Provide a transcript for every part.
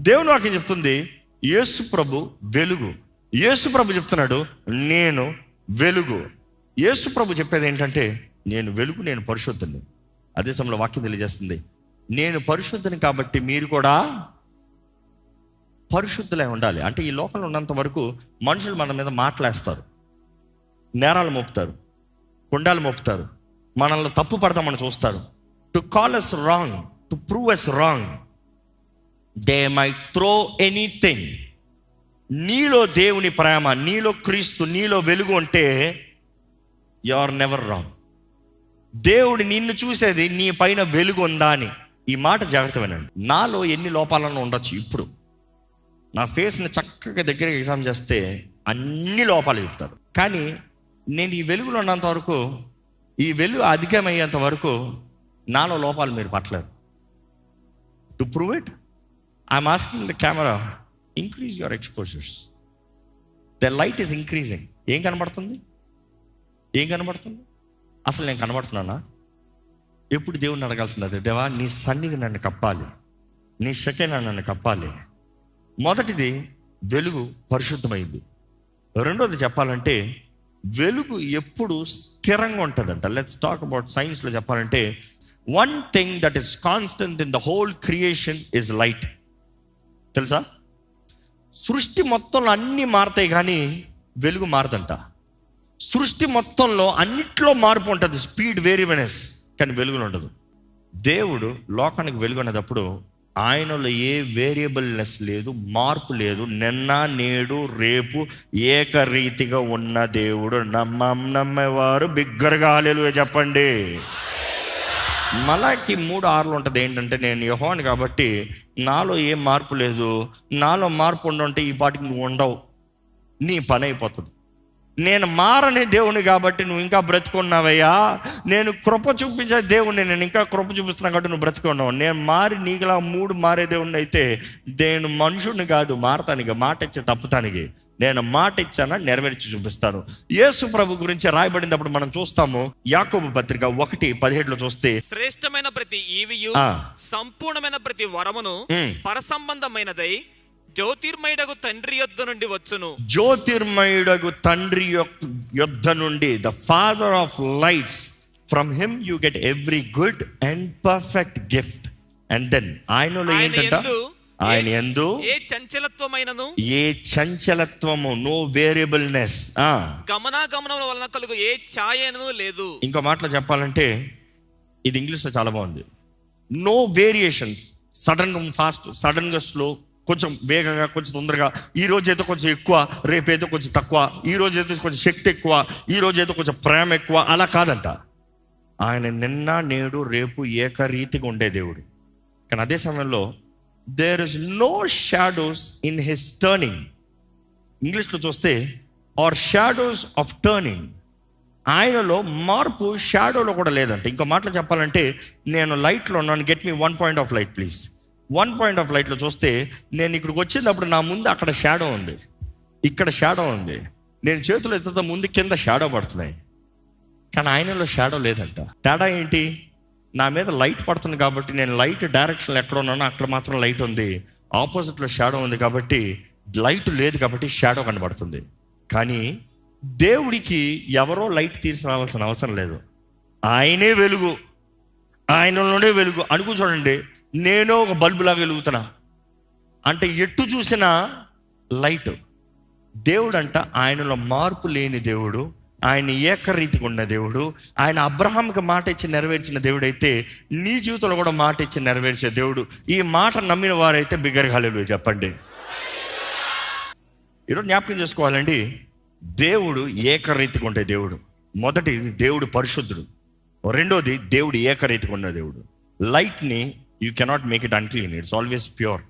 దేవుని వాక్యం చెప్తుంది యేసు ప్రభు వెలుగు. యేసు ప్రభు చెప్తున్నాడు నేను వెలుగు. యేసు ప్రభు చెప్పేది ఏంటంటే నేను వెలుగు, నేను పరిశుద్ధుని. అదే సమయంలో వాక్యం తెలియజేస్తుంది నేను పరిశుద్ధుని కాబట్టి మీరు కూడా పరిశుద్ధులై ఉండాలి. అంటే ఈ లోకంలో ఉన్నంత వరకు మనుషులు మన మీద మాట్లాడేస్తారు, నేరాలు మోపుతారు, కొండాలు మోపుతారు, మనల్ని తప్పు పడతామని చూస్తారు. To call us wrong, to prove us wrong, they might throw anything. నీలో దేవుని ప్రేమ, నీలో క్రీస్తు, నీలో వెలుగు ఉంటే యు ఆర్ నెవర్ రాంగ్. దేవుడు నిన్ను చూసేది నీ పైన వెలుగు ఉందా అని. ఈ మాట జాగ్రత్త వినండి. నాలో ఎన్ని లోపాలను ఉండొచ్చు, ఇప్పుడు నా ఫేస్ని చక్కగా దగ్గరగా ఎగ్జామ్ చేస్తే అన్ని లోపాలు చెప్తారు. కానీ నేను ఈ వెలుగులో ఉన్నంత వరకు, ఈ వెలుగు అధికమయ్యేంత వరకు నాలో లోపాలు మీరు పట్టలేరు. To prove it I'm asking the camera, increase your exposures. The light is increasing. ఏం కనబడుతుంది? ఏం కనబడుతుంది? అసలు నేను కనబడుతున్నానా? ఎప్పుడు దేవుడిని అడగాల్సింది అదే, దేవా నీ సన్నిధి నన్ను కప్పాలి, నీ షకేనా నన్ను కప్పాలి. మొదటిది వెలుగు పరిశుద్ధమైంది. రెండోది చెప్పాలంటే వెలుగు ఎప్పుడు స్థిరంగా ఉంటుందంట. లెట్స్ టాక్ అబౌట్ సైన్స్లో చెప్పాలంటే one thing that is constant in the whole creation is light. తెలుసా? సృష్టి మొత్తంలో అన్నీ మారుతాయి కానీ వెలుగు మారదంట. సృష్టి మొత్తంలో అన్నిట్లో మార్పు ఉంటుంది, స్పీడ్ వేరియబుల్నెస్, కానీ వెలుగులు ఉండదు. దేవుడు లోకానికి వెలుగు అనేటప్పుడు ఆయనలో ఏ వేరియబుల్నెస్ లేదు, మార్పు లేదు. నిన్న నేడు రేపు ఏకరీతిగా ఉన్న దేవుడు. నమ్మేవారు బిగ్గరగా హల్లెలూయా చెప్పండి. మలాకి 3:6 ఉంటుంది ఏంటంటే నేను యెహోవాని కాబట్టి నాలో ఏం మార్పు లేదు. నాలో మార్పు ఉండుంటే ఈ పాటికి నువ్వు ఉండవు, నీ పని అయిపోతుంది. నేను మారని దేవుని కాబట్టి నువ్వు ఇంకా బ్రతుకున్నావయ్యా. నేను కృప చూపించే దేవుణ్ణి, నేను ఇంకా కృప చూపిస్తున్నా కాబట్టి నువ్వు బ్రతుకున్నావు. నేను మారి నీకులా 3 మారే దేవుణ్ణి అయితే నేను మనుషుడిని కాదు, మారతానికి, మాట ఇచ్చే తప్పుతానికి. నేను మాట ఇచ్చానా నెరవేర్చి చూపిస్తాను. యేసు ప్రభు గురించి రాయబడినప్పుడు మనం చూస్తాము యాకోబు పత్రిక 1:17 చూస్తే శ్రేష్టమైన ప్రతి ఈవియు సంపూర్ణమైన ప్రతి వరమును పరసంబంధమైనదై జ్యోతిర్మయుడగు తండ్రి యొద్ద నుండి వచ్చును. జ్యోతిర్మయుడగు తండ్రి యొద్ద నుండి, the father of lights, from him you get every good and perfect gift. And then ఆయనలో ఏంటంట, ఆయన యందు ఏ చంచలత్వమైనను, ఏ చంచలత్వము, నో వేరియబుల్నెస్, గమనాగమనముల వలన కలుగు ఏ ఛాయను లేదు. ఇంకో మాటలో చెప్పాలంటే ఇది ఇంగ్లీష్లో చాలా బాగుంది. నో వేరియేషన్స్, సడన్ గా ఫాస్ట్, సడన్ గా స్లో, కొంచెం వేగంగా, కొంచెం తొందరగా, ఈ రోజు అయితే కొంచెం ఎక్కువ, రేపైతే కొంచెం తక్కువ, ఈ రోజు అయితే కొంచెం శక్తి ఎక్కువ, ఈ రోజు అయితే కొంచెం ప్రేమ ఎక్కువ. అలా కాదంట. ఆయన నిన్న నేడు రేపు ఏకరీతిగా ఉండే దేవుడు. కానీ అదే సమయంలో there is no shadows in his turning. ఇంగ్లీష్లో చూస్తే ఆర్ షాడోస్ ఆఫ్ టర్నింగ్. ఆయనలో మార్పు షాడోలో కూడా లేదంట. ఇంకో మాటలు చెప్పాలంటే నేను లైట్లో ఉన్నాను, get me 1 point of light please. 1 point of లైట్లో చూస్తే నేను ఇక్కడికి వచ్చేటప్పుడు నా ముందు అక్కడ షాడో ఉంది, ఇక్కడ షాడో ఉంది. నేను చేతులు ఎత్తుతా ముందు కింద షాడో పడుతున్నాయి, కానీ ఆయనలో షాడో లేదంట. తేడా ఏంటి? నా మీద లైట్ పడుతుంది కాబట్టి నేను లైట్ డైరెక్షన్లో ఎక్కడ ఉన్నానో అక్కడ మాత్రం లైట్ ఉంది, ఆపోజిట్లో షాడో ఉంది కాబట్టి లైట్ లేదు కాబట్టి షాడో కనబడుతుంది. కానీ దేవుడికి ఎవరో లైట్ తీసుకురావాల్సిన అవసరం లేదు. ఆయనే వెలుగు, ఆయనలోనే వెలుగు. అనుకో చూడండి, నేను ఒక బల్బులాగా వెలుగుతున్నా అంటే ఎటు చూసినా లైట్. దేవుడు అంట ఆయనలో మార్పు లేని దేవుడు, ఆయన ఏకరీతిగా ఉన్న దేవుడు. ఆయన అబ్రహాంకి మాట ఇచ్చి నెరవేర్చిన దేవుడు అయితే నీ జీవితంలో కూడా మాట ఇచ్చి నెరవేర్చే దేవుడు. ఈ మాట నమ్మిన వారైతే బిగ్గరగా హల్లెలూయా చెప్పండి. ఈరోజు జ్ఞాపకం చేసుకోవాలండి, దేవుడు ఏకరీతిగా ఉండే దేవుడు. మొదటిది దేవుడు పరిశుద్ధుడు, రెండోది దేవుడు ఏకరీతిగా ఉన్న దేవుడు. లైట్ని you cannot make it unclean, it's always pure.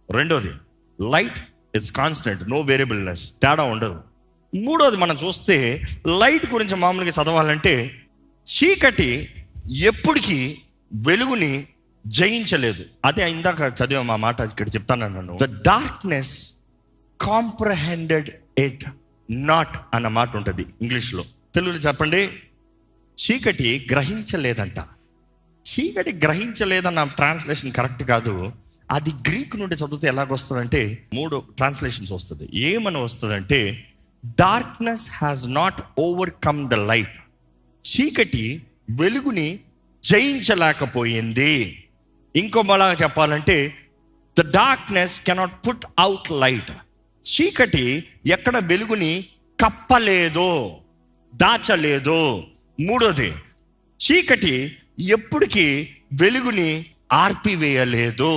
రెండోది లైట్ ఇట్స్ కాన్స్టెంట్, నో వేరియబుల్నెస్, తేడా ఉండదు. మూడోది మనం చూస్తే లైట్ గురించి మామూలుగా చదవాలంటే చీకటి ఎప్పటికీ వెలుగుని జయించలేదు. అదే ఇందాక చదివా మా మాట ఇక్కడ చెప్తాను నన్ను. The darkness comprehended it not అన్న మాట ఉంటుంది ఇంగ్లీష్లో. తెలుగులో చెప్పండి, చీకటి గ్రహించలేదంట. చీకటి గ్రహించలేదన్న ట్రాన్స్లేషన్ కరెక్ట్ కాదు. అది గ్రీక్ నుండి చదివితే ఎలాగొస్తుందంటే 3 ట్రాన్స్లేషన్స్ వస్తుంది. ఏమని వస్తుందంటే, darkness has not overcome the light. చీకటి వెలుగుని జయించలేకపోయింది. ఇంకో మలాగా చెప్పాలంటే, the darkness cannot put out light. చీకటి ఎక్కడ వెలుగుని కప్పలేదు, దాచలేదు. మూడోది, చీకటి ఎప్పటికీ వెలుగుని ఆర్పివేయలేదు.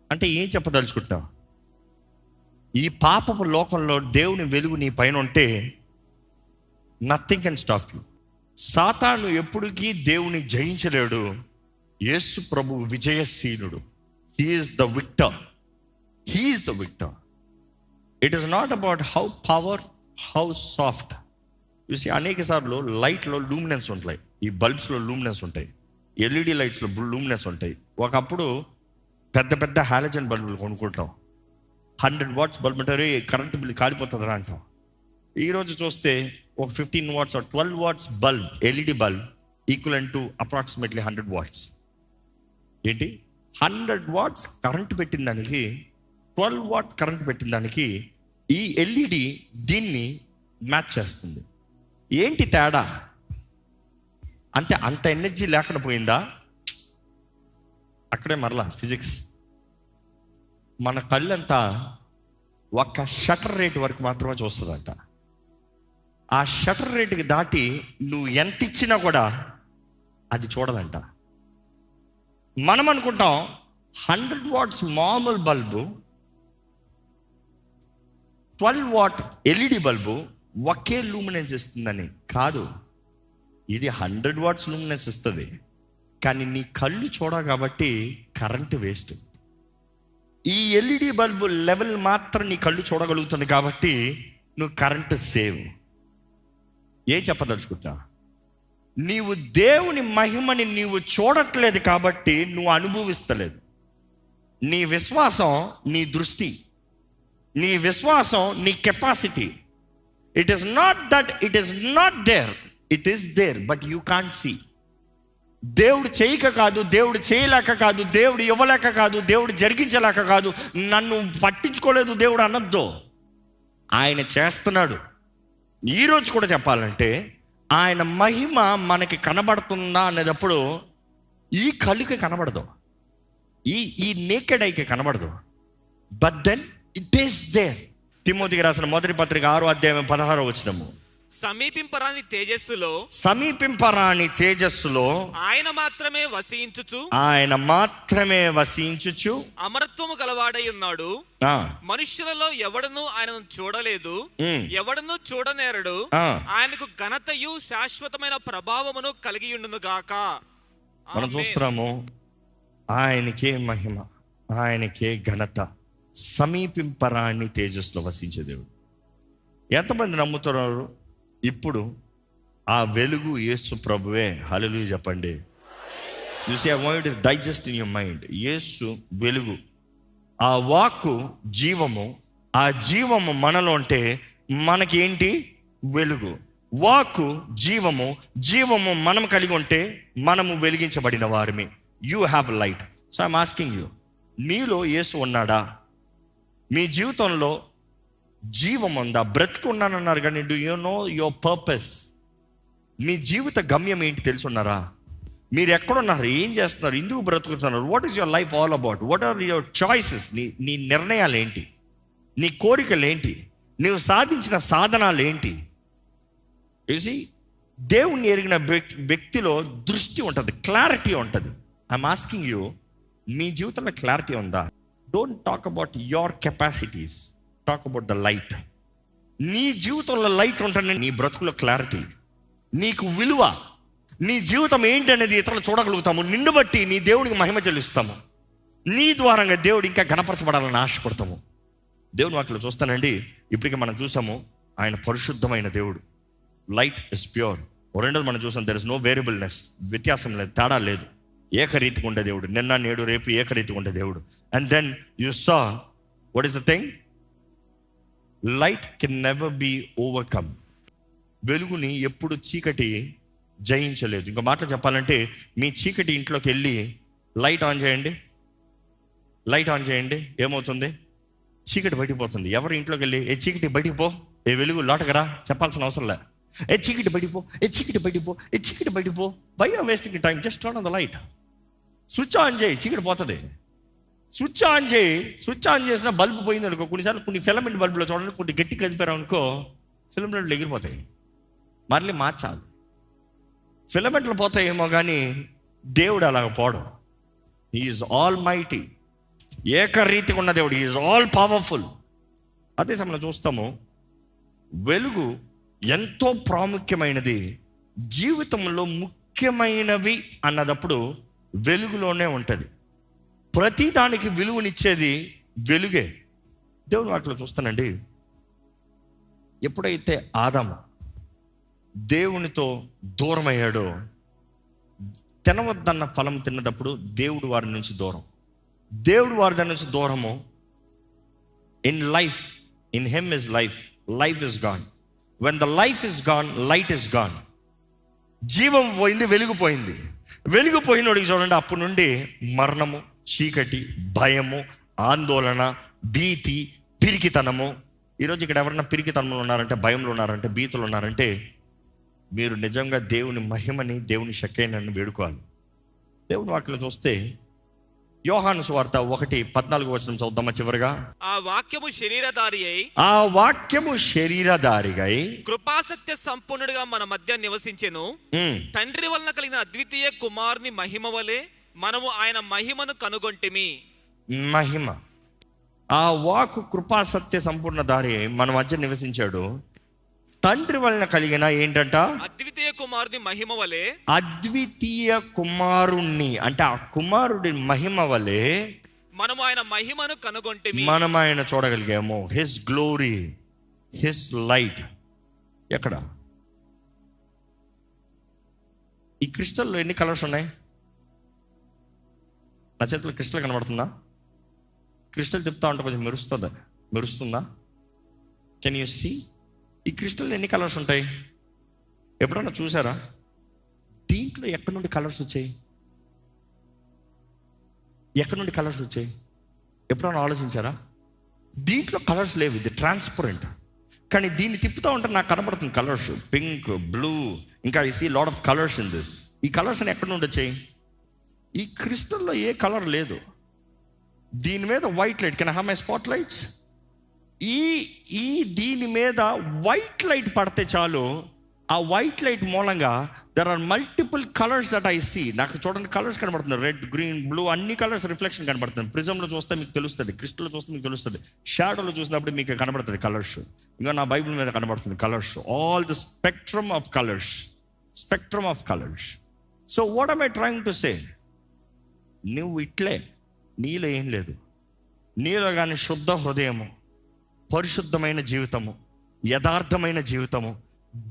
అంటే ఏం చెప్పదలుచుకుంటున్నావు? ఈ పాపపు లోకంలో దేవుని వెలుగు నీ పైన ఉంటే నథింగ్ కెన్ స్టాప్ యూ. సాతాను ఎప్పటికీ దేవుని జయించలేడు. యేసు ప్రభు విజయశీలుడు. He is the victor. He is the victor. It is not about how power, how soft. చూసి అనేక సార్లు లైట్లో లూమినెన్స్ ఉంటాయి. ఈ బల్బ్స్లో లూమినెన్స్ ఉంటాయి, ఎల్ఈడి లైట్స్లో లూమినెన్స్ ఉంటాయి. ఒకప్పుడు పెద్ద పెద్ద హాలోజన్ బల్బులు కొనుక్కుంటాం. 100 వాట్స్ బల్బ్ అంటారు, కరెంట్ బిల్ కాలిపోతుందిరా అంటాం. ఈరోజు చూస్తే ఒక 15 watts 12 watts bulb, LED bulb equal to approximately 100 watts. ఏంటి 100 వాట్స్ కరెంట్ పెట్టిన దానికి, 12 వాట్ కరెంట్ పెట్టిన దానికి ఈ ఎల్ఈడి దీన్ని మ్యాచ్ చేస్తుంది. ఏంటి తేడా? అంటే అంత ఎనర్జీ లేకుండా పోయిందా? అక్కడే మరలా ఫిజిక్స్. మన కళ్ళంతా ఒక్క షటర్ రేట్ వరకు మాత్రమే చూస్తుందంట. ఆ షటర్ రేటుకి దాటి నువ్వు ఎంత ఇచ్చినా కూడా అది చూడదంట. మనం అనుకుంటాం 100 వాట్స్ మామూలు bulb, 12 what LED bulb okay luminance ఇస్తుందని. కాదు, ఇది 100 వాట్స్ లూమినెన్స్ ఇస్తుంది, కానీ నీ కళ్ళు చూడ కాబట్టి కరెంటు వేస్ట్. ఈ ఎల్ఈడి బల్బు లెవెల్ మాత్రం నీ కళ్ళు చూడగలుగుతుంది కాబట్టి నువ్వు కరెంటు సేవ్. ఏం చెప్పదలుచుకుంటా? నీవు దేవుని మహిమని నీవు చూడట్లేదు కాబట్టి నువ్వు అనుభవిస్తలేదు. నీ విశ్వాసం నీ దృష్టి, నీ విశ్వాసం నీ capacity. It is not that it is not there, it is there but you can't see. దేవుడు చేయక కాదు, దేవుడు చేయలేక కాదు, దేవుడు ఇవ్వలేక కాదు, దేవుడు జరిగించలేక కాదు, నన్ను పట్టించుకోలేదు దేవుడు అనొద్దు. ఆయన చేస్తున్నాడు. ఈరోజు కూడా చెప్పాలంటే ఆయన మహిమ మనకి కనబడుతుందా అనేటప్పుడు ఈ కళ్ళుకి కనబడదు, ఈ నేకెడ్ ఐకి కనబడదు, but then it is there. తిమోతికి రాసిన మొదటి పత్రిక 6వ అధ్యాయం 16వ వచనము. సమీపింపరాని తేజస్సులో, సమీపింపరాని తేజస్సులో ఆయన మాత్రమే వసించుచు, ఆయన మాత్రమే వసించుచు అమరత్వము గలవాడై ఉన్నాడు. మనుష్యులలో ఎవడను ఆయనను చూడలేదు, ఎవడను చూడనేరడు. ఆయనకు ఘనతయు శాశ్వతమైన ప్రభావమును కలిగి ఉండును గాక. మనం చూస్తున్నాము, ఆయనకే మహిమ, ఆయనకే ఘనత. సమీపింపరాని తేజస్సులో వసించే దేవుడు. ఎంతమంది నమ్ముతున్నారు? ఇప్పుడు ఆ వెలుగు యేసు ప్రభువే. హల్లెలూయా చెప్పండి. You see I want to digest in your mind. యేసు వెలుగు, ఆ వాక్కు జీవము, ఆ జీవము మనలో ఉంటే మనకి ఏంటి? వెలుగు. వాక్కు జీవము, జీవము మనం కలిగి ఉంటే మనము వెలిగించబడిన వారిని. You have light. So I'm asking you, మీలో యేసు ఉన్నాడా? మీ జీవితంలో జీవం ఉందా? బ్రతికి ఉన్నానన్నారు కానీ do you know your purpose? మీ జీవిత గమ్యం ఏంటి తెలుసున్నారా? మీరు ఎక్కడున్నారు? ఏం చేస్తున్నారు? ఎందుకు బ్రతుకుతున్నారు? What is your life all about? What are your choices? నీ నిర్ణయాలు ఏంటి? నీ కోరికలు ఏంటి? నీవు సాధించిన సాధనాలు ఏంటి? చూసి దేవుణ్ణి ఎరిగిన వ్యక్తిలో దృష్టి ఉంటుంది, క్లారిటీ ఉంటుంది. ఐఎమ్ ఆస్కింగ్ యూ, మీ జీవితంలో క్లారిటీ ఉందా? Don't talk about your capacities, talk about the light. నీ జీవితంలో లైట్ ఉంటుంది, నీ బ్రతుకులో క్లారిటీ, నీకు విలువ, నీ జీవితం ఏంటి అనేది ఇతరులు చూడగలుగుతాము. నిన్ను బట్టి నీ దేవుడికి మహిమ చెల్లిస్తాము. నీ ద్వారంగా దేవుడు ఇంకా గణపరచబడాలని ఆశపడతాము. దేవుని వాక్యలో చూస్తానండి, ఇప్పటికీ మనం చూసాము ఆయన పరిశుద్ధమైన దేవుడు. Light is pure. రెండోది మనం చూసాం, దెర్ ఇస్ నో వేరియబుల్నెస్, వ్యత్యాసం లేదు, తేడా లేదు. ఏకరీతిగా ఉండే దేవుడు, నిన్న నేడు రేపు ఏకరీతిగా ఉండే దేవుడు. And then you saw what is the thing? Light can never be overcome. వెలుగుని ఎప్పుడు చీకటి జయించలేదు. ఇంకో మాట చెప్పాలంటే, మీ చీకటి ఇంట్లోకి వెళ్ళి లైట్ ఆన్ చేయండి, లైట్ ఆన్ చేయండి, ఏమవుతుంది? చీకటి బయటికి పోతుంది. ఎవరు ఇంట్లోకి వెళ్ళి ఏ చీకటి బయటికి పో, ఏ వెలుగు లోటకరా చెప్పాల్సిన అవసరం లే. ఏ చీకటి బయటికి పో, ఏ చీకటి బయటికి పో, ఏ చీకటి బయటికి పో. Why are wasting time? Just turn on the light. Switch on చేయి, చీకటి పోతుంది. స్విచ్ ఆన్ చేయి. స్విచ్ ఆన్ చేసిన బల్బు పోయింది అనుకో, కొన్నిసార్లు కొన్ని ఫిలమెంట్ బల్బులో చూడండి, కొన్ని గట్టి కలిపారు అనుకో, ఫిలమెంట్లు ఎగిరిపోతాయి. మళ్ళీ మార్చాలి. ఫిలమెంట్లు పోతాయేమో కానీ దేవుడు అలాగ పోవడం. హీఈస్ ఆల్ మైటీ, ఏకరీతిగా ఉన్న దేవుడు. He is all powerful. అదే సమయంలో చూస్తాము, వెలుగు ఎంతో ప్రాముఖ్యమైనది. జీవితంలో ముఖ్యమైనవి అన్నదప్పుడు వెలుగులోనే ఉంటుంది. ప్రతి దానికి విలువనిచ్చేది వెలుగే. దేవుని వాటిలో చూస్తానండి, ఎప్పుడైతే ఆదాము దేవునితో దూరం అయ్యాడో, తినవద్దన్న ఫలం తిన్నప్పుడు దేవుడు వారి నుంచి దూరం. దేవుడు వారి దాని నుంచి దూరము. In life, in him is life, life is gone. When the life is gone, light is gone. జీవం పోయింది, వెలుగుపోయింది. వెలుగుపోయినోడికి చూడండి, అప్పటి నుండి మరణము, చీకటి, భయము, ఆందోళన, భీతి, పిరికితనము. ఈరోజు ఇక్కడ ఎవరన్నా పిరికితనంలో ఉన్నారంటే, భయంలో ఉన్నారంటే, భీతులు ఉన్నారంటే, మీరు నిజంగా దేవుని మహిమని, దేవుని శక్తిని వేడుకోవాలి. దేవుని వాటిలో చూస్తే యోహాను సువార్త 1:14 చదువుతామా చివరిగా. ఆ వాక్యము శరీరధారి అయి, ఆ వాక్యము శరీరధారిగా కృపాసత్య సంపూర్ణుడిగా మన మధ్య నివసించెను. తండ్రి వలన కలిగిన అద్వితీయ కుమారుని మహిమ వలె మనము ఆయన మహిమను కనుగొంటిమి. మహిమ. ఆ వాక్కు కృపాసత్య సంపూర్ణ దారి మన మధ్య నివసించాడు. తండ్రి వలన కలిగిన ఏంటంట? అద్వితీయ కుమారుని మహిమ వలె. అద్వితీయ కుమారుణ్ణి అంటే ఆ కుమారుడి మహిమ వలె మనము ఆయన మహిమను కనుగొంటిమి. మనం ఆయన చూడగలిగాము. His glory, his light. ఎక్కడ? ఈ క్రిస్టల్లో ఎన్ని కలర్స్ ఉన్నాయి? నా చేతిలో క్రిస్టల్ కనబడుతుందా? క్రిస్టల్ చెప్తా ఉంటే కొంచెం మెరుస్తుందా? Can you see? ఈ క్రిస్టల్ ఎన్ని కలర్స్ ఉంటాయి? ఎప్పుడన్నా చూసారా? దీంట్లో ఎక్కడి నుండి కలర్స్ వచ్చాయి? ఎక్కడి నుండి కలర్స్ వచ్చాయి? ఎప్పుడన్నా ఆలోచించారా? దీంట్లో కలర్స్ లేవు, ఇది ట్రాన్స్పరెంట్. కానీ దీన్ని తిప్పుతూ ఉంటే నాకు కనబడుతుంది కలర్స్, పింక్, బ్లూ, ఇంకా I see lot of colours in this. ఈ కలర్స్ అని ఎక్కడి నుండి వచ్చాయి? ఈ క్రిస్టల్లో ఏ కలర్ లేదు. దీని మీద white light, can I have my spot lights? ఈ దీని మీద వైట్ లైట్ పడితే చాలు, ఆ వైట్ లైట్ మూలంగా there are multiple colours that I see. నాకు చూడండి కలర్స్ కనబడుతుంది, రెడ్, గ్రీన్, బ్లూ, అన్ని కలర్స్ రిఫ్లెక్షన్ కనబడుతుంది. ప్రిజంలో చూస్తే మీకు తెలుస్తుంది, క్రిస్టల్లో చూస్తే మీకు తెలుస్తుంది, షాడోలో చూసినప్పుడు మీకు కనబడుతుంది కలర్స్. ఇంకా నా బైబిల్ మీద కనబడుతుంది colours. All the spectrum of colours. So what am I trying to say? నువ్వు ఇట్లే, నీలో ఏం లేదు. నీలో కానీ శుద్ధ హృదయము, పరిశుద్ధమైన జీవితము, యథార్థమైన జీవితము,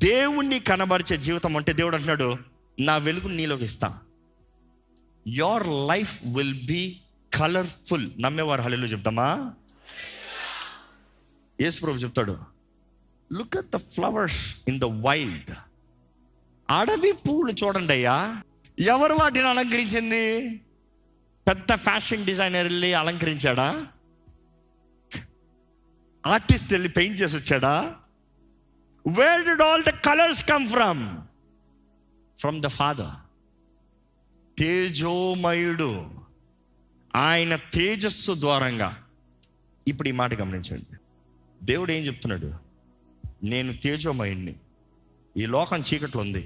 దేవుణ్ణి కనబరిచే జీవితం అంటే దేవుడు అంటున్నాడు, నా వెలుగుని నీలోకి ఇస్తా. Your life will be colourful. నమ్మేవారు హల్లెలూయా చెప్తామా? యేసు ప్రభు చెప్తాడు, look at the flowers in the wild. అడవి పూలు చూడండి అయ్యా. ఎవరు వాటిని అలంకరించింది? పెద్ద ఫ్యాషన్ డిజైనర్ వెళ్ళి అలంకరించాడా? ఆర్టిస్ట్ వెళ్ళి పెయింట్ చేసి వచ్చాడా? Where did all the colours come from? From the father. తేజోమయుడు, ఆయన తేజస్సు ద్వారంగా. ఇప్పుడు ఈ మాట గమనించండి, దేవుడు ఏం చెప్తున్నాడు? నేను తేజోమయుడిని, ఈ లోకం చీకట్లో ఉంది,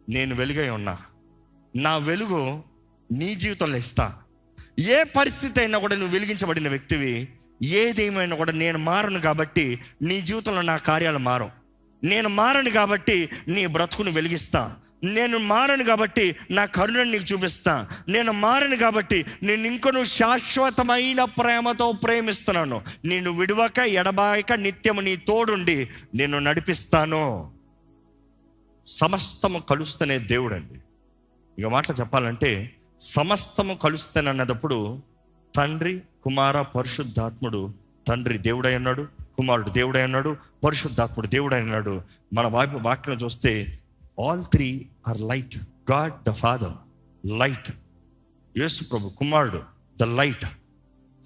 నేను వెలుగై ఉన్నా, నా వెలుగు నీ జీవితంలో ఇస్తా. ఏ పరిస్థితి అయినా కూడా నువ్వు వెలిగించబడిన వ్యక్తివి. ఏదేమైనా కూడా నేను మారను కాబట్టి నీ జీవితంలో నా కార్యాలు మారవు. నేను మారను కాబట్టి నీ బ్రతుకుని వెలిగిస్తా. నేను మారను కాబట్టి నా కరుణను నీకు చూపిస్తా. నేను మారను కాబట్టి నేను ఇంకొను శాశ్వతమైన ప్రేమతో ప్రేమిస్తున్నాను. నేను విడవక ఎడబాయక నిత్యము నీ తోడుండి నేను నడిపిస్తాను. సమస్తము కలుస్తనే దేవుడండి. ఇక మాటలు చెప్పాలంటే సమస్తము కలుస్తానన్నప్పుడు తండ్రి, కుమార, పరిశుద్ధాత్ముడు. తండ్రి దేవుడై ఉన్నాడు, కుమారుడు దేవుడై ఉన్నాడు, పరిశుద్ధాత్ముడు దేవుడై ఉన్నాడు. మన వాక్యం చూస్తే all three are light. God the father light, యేసు ప్రభు కుమారుడు the light.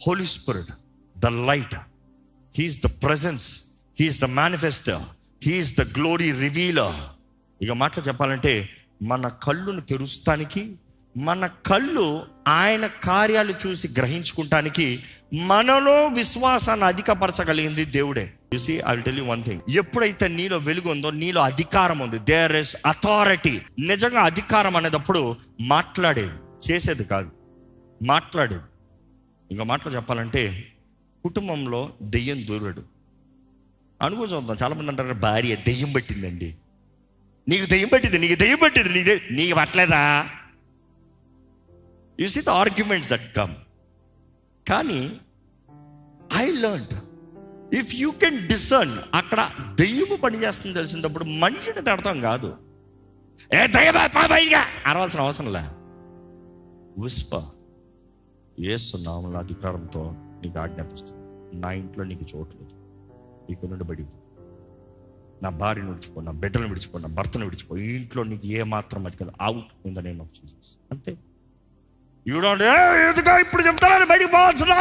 Holy spirit, the light, he is the presence, he is the manifester, he is the glory revealer. ఇక మాటలు చెప్పాలంటే మన కళ్ళును తెరుస్తానికి, మన కళ్ళు ఆయన కార్యాలు చూసి గ్రహించుకుంటానికి మనలో విశ్వాసాన్ని అధికపరచగలిగింది దేవుడే. You see, I will tell you one thing. ఎప్పుడైతే నీలో వెలుగు ఉందో నీలో అధికారం ఉంది. There is authority. నిజంగా అధికారం అనేటప్పుడు మాట్లాడేది, చేసేది కాదు, మాట్లాడేది. ఇంకా మాటలు చెప్పాలంటే కుటుంబంలో దెయ్యం దూరడు. అనుకో చూద్దాం, చాలామంది అంటారు భార్య దెయ్యం పట్టిందండి, నీకు దెయ్యం పట్టింది, నీకు దెయ్యం పట్టింది, నీకు పట్టలేదా? You see the arguments that come. కానీ I learned, if you can discern, అక్కడ దెయ్యము పనిచేస్తుంది తెలిసినప్పుడు మనిషిని తడతాం కాదు, ఏ దయ్యగా అరవాల్సిన అవసరం లే. విస్పర్, యేసు నామములో అధికారంతో నీకు ఆజ్ఞాపిస్తుంది, నా ఇంట్లో నీకు చోట్లేదు, నీకు నుండి బడి, నా భార్యను విడిచిపో, నా బిడ్డను విడిచిపో, నా భర్తను విడిచిపో, ఈ ఇంట్లో నీకు ఏ మాత్రం అధికారం, out in the name of Jesus. అంతే. యూ డోంట్ ఎందుకు ఇప్పుడు చెప్తారని బయటికి పోవాల్సిన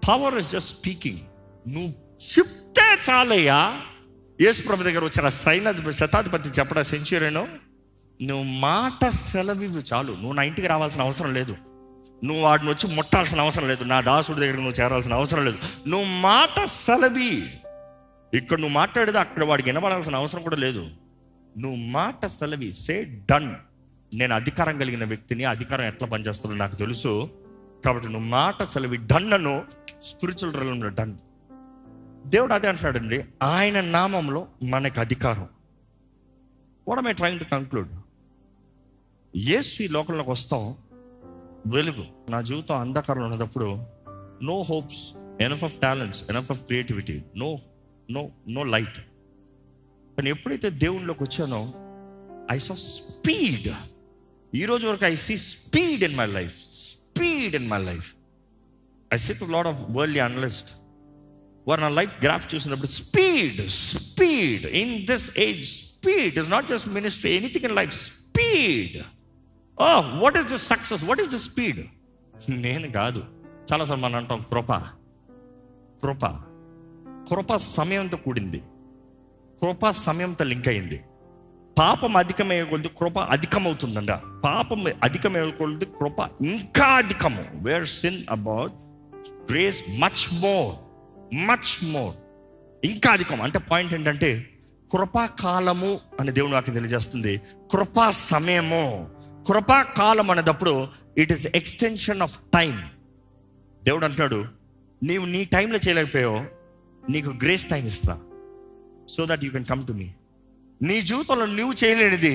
పవర్ ఇస్ జస్ట్ స్పీకింగ్. నువ్వు చెప్తే చాలయ్యా. యేసు ప్రభు దగ్గర వచ్చిన శతాధిపతి చెప్పడా సెంచురీను, నువ్వు మాట సెలవివ్వు చాలు, నువ్వు నా ఇంటికి రావాల్సిన అవసరం లేదు, నువ్వు వాడిని వచ్చి ముట్టాల్సిన అవసరం లేదు, నా దాసుడి దగ్గర నువ్వు చేరాల్సిన అవసరం లేదు, నువ్వు మాట సెలవి. ఇక్కడ నువ్వు మాట్లాడేది అక్కడ వాడికి వినబడాల్సిన అవసరం కూడా లేదు. నువ్వు మాట సెలవి, సే డన్. నేను అధికారం కలిగిన వ్యక్తిని, అధికారం ఎట్లా పనిచేస్తుందో నాకు తెలుసు, కాబట్టి నువ్వు మాట సెలవి డన్ అను. స్పిరిచువల్ realmలో డన్. దేవుడు అదే అంటున్నాడండి, ఆయన నామంలో మనకు అధికారం. What am I trying to conclude? యేసు ఈ లోకంలోకి వస్తాం, వెలుగు. నా జీవితం అంధకారంలో ఉన్నప్పుడు no hopes, enough of talents, enough of creativity, no no no light. కానీ ఎప్పుడైతే దేవుళ్ళలోకి వచ్చానో ఐ సా స్పీడ్. ఈరోజు వరకు I see speed in my life, speed in my life. I see to lot of worldly analyst వారు నా life graph చూసినప్పుడు speed, speed in this age. Speed is not just ministry, anything in life, speed. What is the success, what is the speed? నేను కాదు. చాలాసార్లు మనం అంటాం కృప, కృప, కృప సమయంతో కూడింది, కృప సమయంతో లింక్ అయింది. పాపం అధికమయ్యే కొద్ది కృప అధికమవుతుందంట. పాపం అధికమయ్యే కొద్ది కృప ఇంకా అధికము. Where sin about grace much more, much more, ఇంకా అధికం. అంటే పాయింట్ ఏంటంటే కృపాకాలము అని దేవుడు నాకు తెలియజేస్తుంది. కృపా సమయము, కృపాకాలం అనేటప్పుడు it is extension of time. దేవుడు అంటున్నాడు, నీవు నీ టైంలో చేయలేకపోయావు, నీకు గ్రేస్ టైం ఇస్తా, so that you can come to me. నీ జీవితంలో నువ్వు చేయలేనిది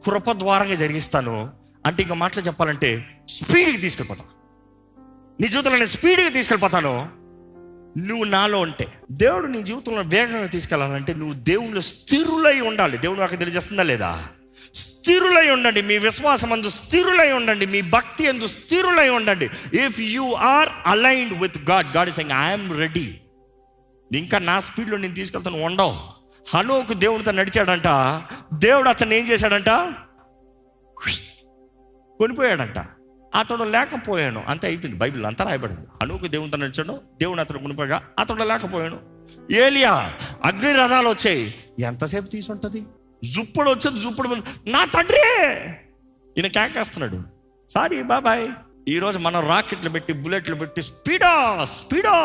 కృప ద్వారంగా జరిగిస్తాను అంటే, ఇంకా మాటలు చెప్పాలంటే స్పీడ్కి తీసుకెళ్ళిపోతాను. నీ జీవితంలో నేను స్పీడ్గా తీసుకెళ్ళిపోతాను నువ్వు నాలో ఉంటే. దేవుడు నీ జీవితంలో వేగంగా తీసుకెళ్ళాలంటే నువ్వు దేవుళ్ళు స్థిరులై ఉండాలి. దేవుడు నాకు తెలియజేస్తుందా లేదా? స్థిరులై ఉండండి, మీ విశ్వాసం అందు స్థిరులై ఉండండి, మీ భక్తి అందు స్థిరులై ఉండండి. If you are aligned with God, God is saying I'm ready. ఇంకా నా స్పీడ్లో నేను తీసుకెళ్తాను ఉండవు. హనోకు దేవుడితో నడిచాడంట, దేవుడు అతను ఏం చేశాడంట, కొనిపోయాడంట. అతడు లేకపోయాను, అంతే అయిపోయింది. బైబిల్ అంతా రాయబడింది. హనోకు దేవుడితో నడిచాడు, దేవుడు అతను కొనిపోయా, అతడు లేకపోయాను. ఏలియా అగ్ని రథాలు వచ్చాయి, ఎంతసేపు తీసుంటుంది? జుప్పుడు వచ్చేది, జుప్పుడు నా తండ్రి ఈయన కేకేస్తున్నాడు, సారీ బాబాయ్. ఈరోజు మనం రాకెట్లు పెట్టి, బుల్లెట్లు పెట్టి స్పీడా స్పీడా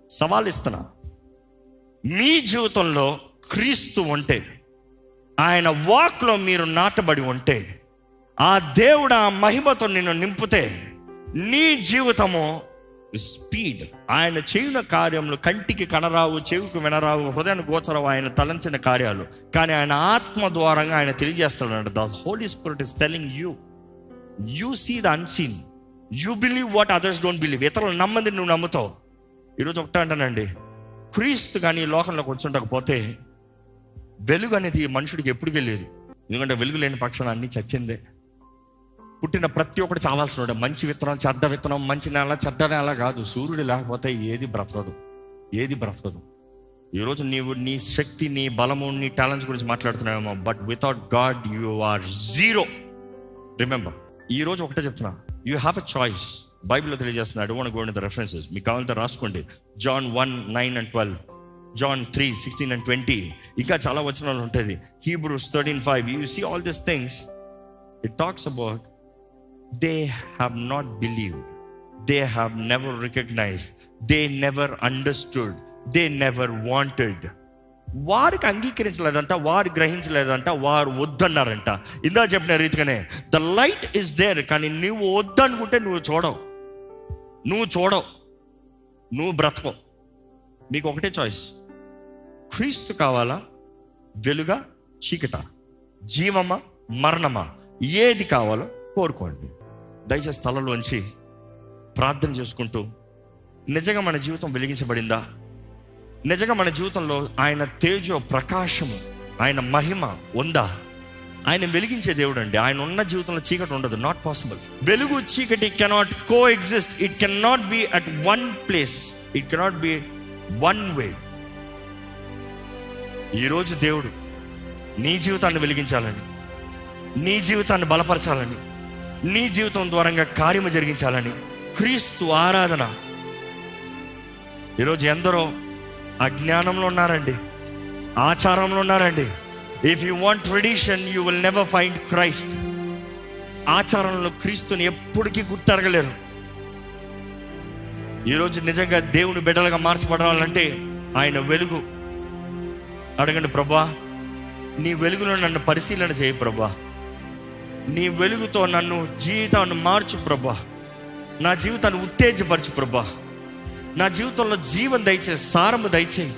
సవాల్ ఇస్తున్నా. మీ జీవితంలో క్రీస్తు ఉంటే, ఆయన వాక్లో మీరు నాటబడి ఉంటే, ఆ దేవుడు ఆ మహిమతో నిన్ను నింపితే, నీ జీవితము స్పీడ్. ఆయన చేయున కార్యములు కంటికి కనరావు, చెవికి వినరావు, హృదయానికి గోచరవు ఆయన తలంచిన కార్యాలు, కానీ ఆయన ఆత్మ ద్వారంగా ఆయన తెలియజేస్తాడు. The holy spirit is telling you, you see the unseen, you believe what others don't believe. ఇతరులు నమ్మంది నువ్వు నమ్ముతావు. ఈరోజు ఒకటే అంటానండి, క్రీస్తు కానీ ఈ లోకంలోకి వచ్చుండకపోతే వెలుగు అనేది మనుషుడికి ఎప్పుడు లేదు. ఎందుకంటే వెలుగు లేని పక్షాన అన్నీ చచ్చిందే. పుట్టిన ప్రతి ఒక్కటి చావాల్సిన మంచి విత్తనం, చెడ్డ విత్తనం, మంచి నేల, చెడ్డ నేల కాదు. సూర్యుడు లేకపోతే ఏది బ్రతకదు, ఏది బ్రతకదు. ఈరోజు నీవు నీ శక్తి, నీ బలము, నీ టాలెంట్స్ గురించి మాట్లాడుతున్నావేమో, but without God you are zero. Remember, ఈరోజు ఒకటే చెప్తున్నా, యూ హ్యావ్ ఎ చాయిస్. బైబిల్లో తెలియజేస్తున్నాడు. I don't want to go into the references. మీకు కావాలంటే రాసుకోండి. John 1:9-12, John 3:16-20, ఇంకా చాలా వచనాలు ఉంటుంది. Hebrews 13:5. You see all these things. It talks about they have not believed, they have never recognized, they never understood, they never wanted. వారికి అంగీకరించలేదంట, వారు గ్రహించలేదంట, వారు వద్దన్నారంట. ఇందా చెప్పిన రీతిగానే ద లైట్ ఇస్ దేర్, కానీ నువ్వు వద్దనుకుంటే నువ్వు చూడవు, నువ్వు బ్రతకవు. మీకు ఒకటే చాయిస్, క్రీస్తు కావాలా, వెలుగా, చీకట, జీవమా, మరణమా, ఏది కావాలో కోరుకోండి. దయచేసి స్థలంలోంచి ప్రార్థన చేసుకుంటూ, నిజంగా మన జీవితం వెలిగించబడిందా, నిజంగా మన జీవితంలో ఆయన తేజో ప్రకాశము, ఆయన మహిమ ఉందా? ఆయన వెలిగించే దేవుడు అండి. ఆయన ఉన్న జీవితంలో చీకటి ఉండదు. Not possible. వెలుగు చీకటి cannot co exist. It can not be at one place. It cannot be one way. ఈరోజు దేవుడు నీ జీవితాన్ని వెలిగించాలని, నీ జీవితాన్ని బలపరచాలని, నీ జీవితం ద్వారంగా కార్యము జరిగించాలని, క్రీస్తు ఆరాధన. ఈరోజు ఎందరో అజ్ఞానంలో ఉన్నారండి, ఆచారంలో ఉన్నారండి. If you want tradition, you will never find Christ. ఆచారంలో క్రీస్తుని ఎప్పటికీ గుర్తెరగలేరు. ఈరోజు నిజంగా దేవుని బిడ్డలుగా మార్చబడాలంటే ఆయన వెలుగు. అడగండి, ప్రభా నీ వెలుగులో నన్ను పరిశీలన చేయి ప్రభా, నీ వెలుగుతో నన్ను జీవితాన్ని మార్చు ప్రభా, నా జీవితాన్ని ఉత్తేజపరచు ప్రభా, నా జీవితంలో జీవం దయచేయి, సారము దయచేయి,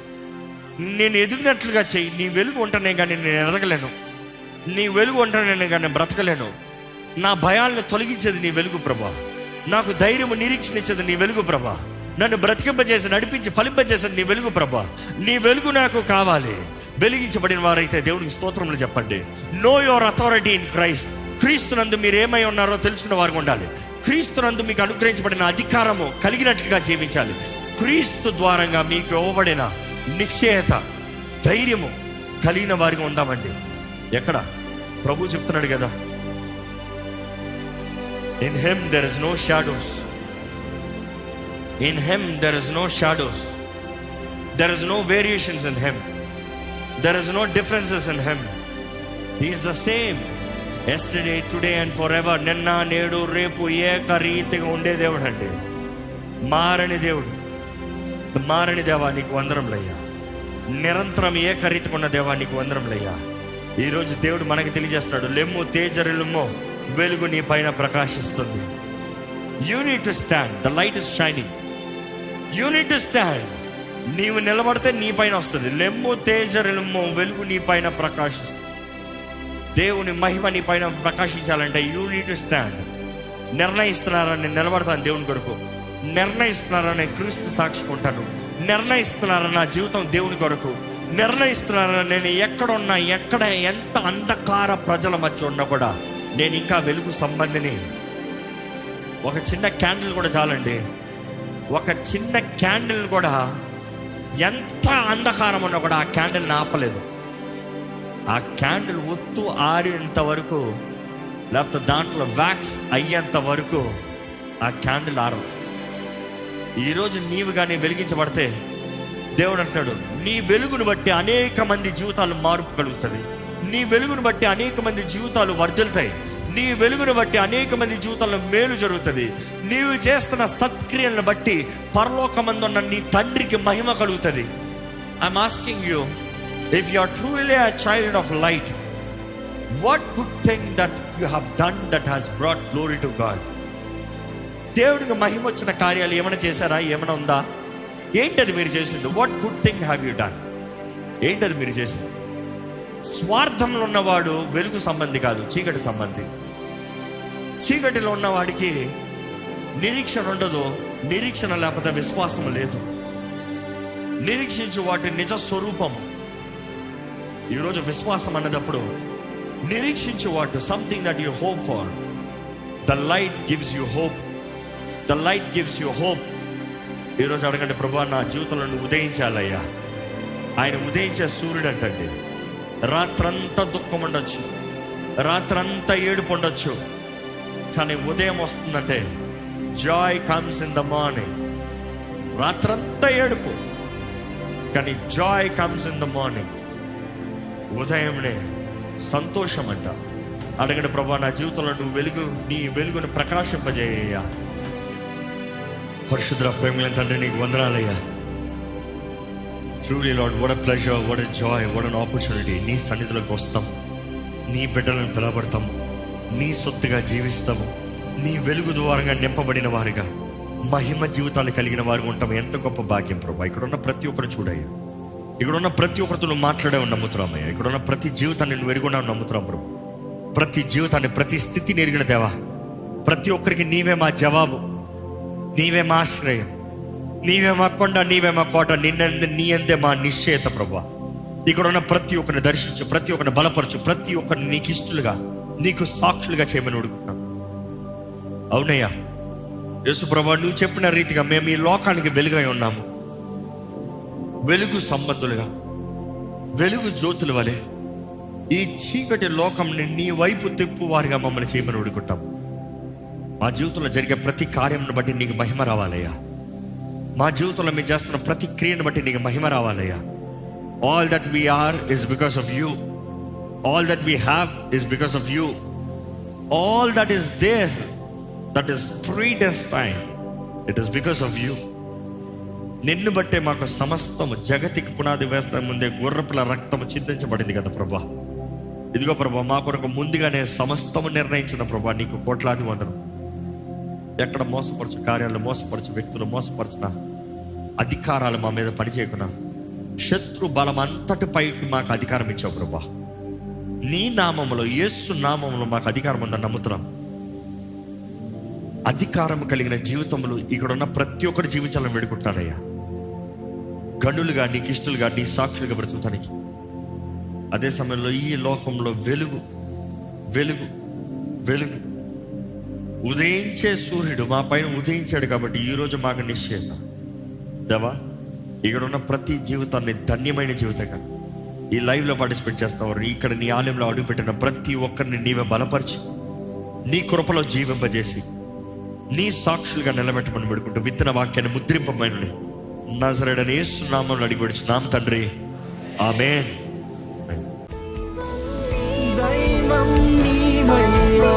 నేను ఎదిగినట్లుగా చేయి. నీ వెలుగు ఉంటేనే కానీ నేను ఎదగలేను, నీ వెలుగు ఉంటేనే కానీ బ్రతకలేను. నా భయాలను తొలగించేది నీ వెలుగు ప్రభా, నాకు ధైర్యము నిరీక్షణ ఇచ్చేది నీ వెలుగు ప్రభా, నన్ను బ్రతికింపజేసి నడిపించి ఫలింపజేసేది నీ వెలుగు ప్రభా. నీ వెలుగు నాకు కావాలి. వెలిగించబడిన వారైతే దేవుడికి స్తోత్రములు చెప్పండి. Know your authority in Christ. క్రీస్తునందు మీరు ఏమై ఉన్నారో తెలుసుకున్న వారికి ఉండాలి. క్రీస్తునందు మీకు అనుగ్రహించబడిన అధికారము కలిగినట్లుగా జీవించాలి. క్రీస్తు ద్వారంగా మీకు ఇవ్వబడిన నిశ్చయత, ధైర్యము కలిగిన వారికి ఉందామండి. ఎక్కడ ప్రభు చెప్తున్నాడు కదా, In him there is no shadows. In him there is no shadows. There is no variations in him. There is no differences in him. He is the same yesterday, today and forever. నిన్న, నేడు, రేపు ఏకరీతిగా ఉండే దేవుడు అండి. మారని దేవుడు. మారని దేవా నీకు వందరములయ్యా. నిరంతరం ఏకరీతిగా ఉన్న దేవా నీకు వందరములయ్యా. ఈరోజు దేవుడు మనకి తెలియజేస్తాడు, లెమ్ము తేజరిల్లుమో, వెలుగు నీ పైన ప్రకాశిస్తుంది. You need to stand. The light is shining. You need to stand. నీవు నిలబడితే నీ పైన వస్తుంది. లెమ్ము తేజరిల్లుమో, వెలుగు నీ పైన ప్రకాశిస్తుంది. దేవుని మహిమ నీ పైన ప్రకాశించాలంటే యూ నీడ్ టు స్టాండ్. నిర్ణయిస్తున్నారని నిలబడతాను దేవుని కొరకు, నిర్ణయిస్తున్నారని క్రీస్తు సాక్షికుంటాను, నిర్ణయిస్తున్నారని నా జీవితం దేవుని కొరకు, నిర్ణయిస్తున్నారని నేను ఎక్కడున్నా, ఎక్కడ ఎంత అంధకార ప్రజల మధ్య ఉన్నా కూడా నేను ఇంకా వెలుగు సంబంధిని. ఒక చిన్న క్యాండిల్ కూడా చాలండి. ఒక చిన్న క్యాండిల్ కూడా ఎంత అంధకారం ఉన్నా కూడా ఆ క్యాండిల్ని ఆపలేదు. ఆ క్యాండిల్ ఒత్తు ఆరేంత వరకు, లేకపోతే దాంట్లో వ్యాక్స్ అయ్యేంత వరకు ఆ క్యాండిల్ ఆరదు. ఈరోజు నీవు కానీ వెలిగించబడితే దేవుడు అంటాడు, నీ వెలుగును బట్టి అనేక మంది జీవితాలు మార్పు కలుగుతుంది. నీ వెలుగును బట్టి అనేక మంది జీవితాలు వర్ధిల్తాయి. నీ వెలుగును బట్టి అనేక మంది జీవితాల్లో మేలు జరుగుతుంది. నీవు చేస్తున్న సత్క్రియలను బట్టి పరలోకమందున్న నీ తండ్రికి మహిమ కలుగుతుంది. I'm asking you, if you are truly a child of light, what good thing that you have done that has brought glory to God? దేవుడికి మహిమ వచ్చిన కార్యాలు ఏమైనా చేశారా? ఏమైనా ఉందా? ఏంటది మీరు చేసింది? What good thing have you done? ఏంటది మీరు చేసింది? స్వార్థంలో ఉన్నవాడు వెలుగు సంబంధి కాదు, చీకటి సంబంధి. చీకటిలో ఉన్నవాడికి నిరీక్షణ ఉండదు. నిరీక్షణ లేకపోతే విశ్వాసం లేదు. నిరీక్షించు వాటి నిజ స్వరూపము. ఈరోజు విశ్వాసం అన్నదప్పుడు నిరీక్షించు what, something that you hope for. The light gives you hope. The light gives you hope. ఈరోజు అడగండి, ప్రభా నా జీవితంలో నువ్వు ఉదయించాలయ్యా. ఆయన ఉదయించే సూర్యుడు అంటండి. రాత్రంతా దుఃఖం ఉండొచ్చు, రాత్రంతా ఏడుపు ఉండొచ్చు, కానీ ఉదయం వస్తుందంటే joy comes in the morning. రాత్రంతా ఏడుపు, కానీ joy comes in the morning. ఉదయంనే సంతోషం అంట. అడగండి, ప్రభా నా జీవితంలో నువ్వు నీ వెలుగును ప్రకాశింపజేయ్యా. పరిశుద్ధ ప్రేమల తండ్రి, నీకు వందనాలయ్యా. Truly lord, what a pleasure, what a joy, what an opportunity. నీ సన్నిధిలోకి వస్తాం, నీ బిడ్డలను పిలబడతాము, నీ సొత్తుగా జీవిస్తాము, నీ వెలుగు ద్వారంగా నింపబడిన వారిగా మహిమ జీవితాలు కలిగిన వారు ఉంటాము. ఎంత గొప్ప భాగ్యం ప్రభా. ఇక్కడ ఉన్న ప్రతి ఒక్కరు చూడయ్యా, ఇక్కడ ఉన్న ప్రతి ఒక్కరితో నువ్వు మాట్లాడే నమ్ముతున్నామయ్యా. ఇక్కడ ఉన్న ప్రతి జీవితాన్ని నువ్వు ఎరుగున్నావు నమ్ముతున్నాం ప్రభు. ప్రతి జీవితాన్ని, ప్రతి స్థితిని ఎరిగిన దేవా, ప్రతి ఒక్కరికి నీవే మా జవాబు, నీవే మా ఆశ్రయం, నీవే మా కొండ, నీవే మా కోట, నీ అందే మా నిశ్చయత ప్రభా. ఇక్కడ ఉన్న ప్రతి ఒక్కరిని దర్శించు, ప్రతి ఒక్కరిని బలపరచు, ప్రతి ఒక్కరిని నీకు ఇష్టలుగా, నీకు సాక్షులుగా చేయమని అడుగుతున్నాం. అవునయ్యా యేసు ప్రభా, నువ్వు చెప్పిన రీతిగా మేము ఈ లోకానికి వెలుగై ఉన్నాము. వెలుగు సంబంధులుగా, వెలుగు జ్యోతుల వలె ఈ చీకటి లోకంని నీ వైపు తిప్పు వారిగా మమ్మల్ని చేయమని అడుగుకుంటాం. మా జీవితంలో జరిగే ప్రతి కార్యంను బట్టి నీకు మహిమ రావాలయ్యా. మా జీవితంలో మేము చేస్తున్న ప్రతి క్రియను బట్టి నీకు మహిమ రావాలయ్యా. All that we are is because of you. All that we have is because of you. All that is there, that is predestined, it is because of you. నిన్ను బట్టే మాకు సమస్తము, జగతికి పునాది వేస్తా ముందే గుర్రపుల రక్తము చిందించబడింది కదా ప్రభా. ఇదిగో ప్రభా, మా కొరకు ముందుగానే సమస్తము నిర్ణయించిన ప్రభా, నీకు కోట్లాది వందనం. ఎక్కడ మోసపరచు కార్యాలు, మోసపరచు వ్యక్తులు, మోసపరచిన అధికారాలు మా మీద పనిచేయకున్నా, శత్రు బలం అంతటి పైకి మాకు అధికారం ఇచ్చావు ప్రభా. నీ నామములో, యేసు నామములో మాకు అధికారం ఉందని నమ్ముతున్నాం. అధికారం కలిగిన జీవితంలో ఇక్కడ ఉన్న ప్రతి ఒక్కరు జీవించాలని వేడుకుంటారయ్యా. గనులుగా, నీకు ఇష్టలుగా, నీ సాక్షులుగా బ్రతుకుతానికి. అదే సమయంలో ఈ లోకంలో వెలుగు, వెలుగు, వెలుగు, ఉదయించే సూర్యుడు మా పైన ఉదయించాడు కాబట్టి ఈరోజు మాకు నిశ్చయిత దేవా. ఇక్కడ ఉన్న ప్రతి జీవితాన్ని ధన్యమైన జీవితంగా ఈ లైవ్లో పార్టిసిపేట్ చేస్తావు. ఇక్కడ నీ ఆలయంలో అడుగుపెట్టిన ప్రతి ఒక్కరిని నీవే బలపరిచి, నీ కృపలో జీవింపజేసి, నీ సాక్షులుగా నిలబెట్టమని పెడుకుంటూ విత్తన వాక్యాన్ని ముద్రింపమని నజరేయుడైన యేసు నామములో అడిగి పెడుచున్నాం తండ్రి, ఆమేన్. దైవం నీవయ్యా.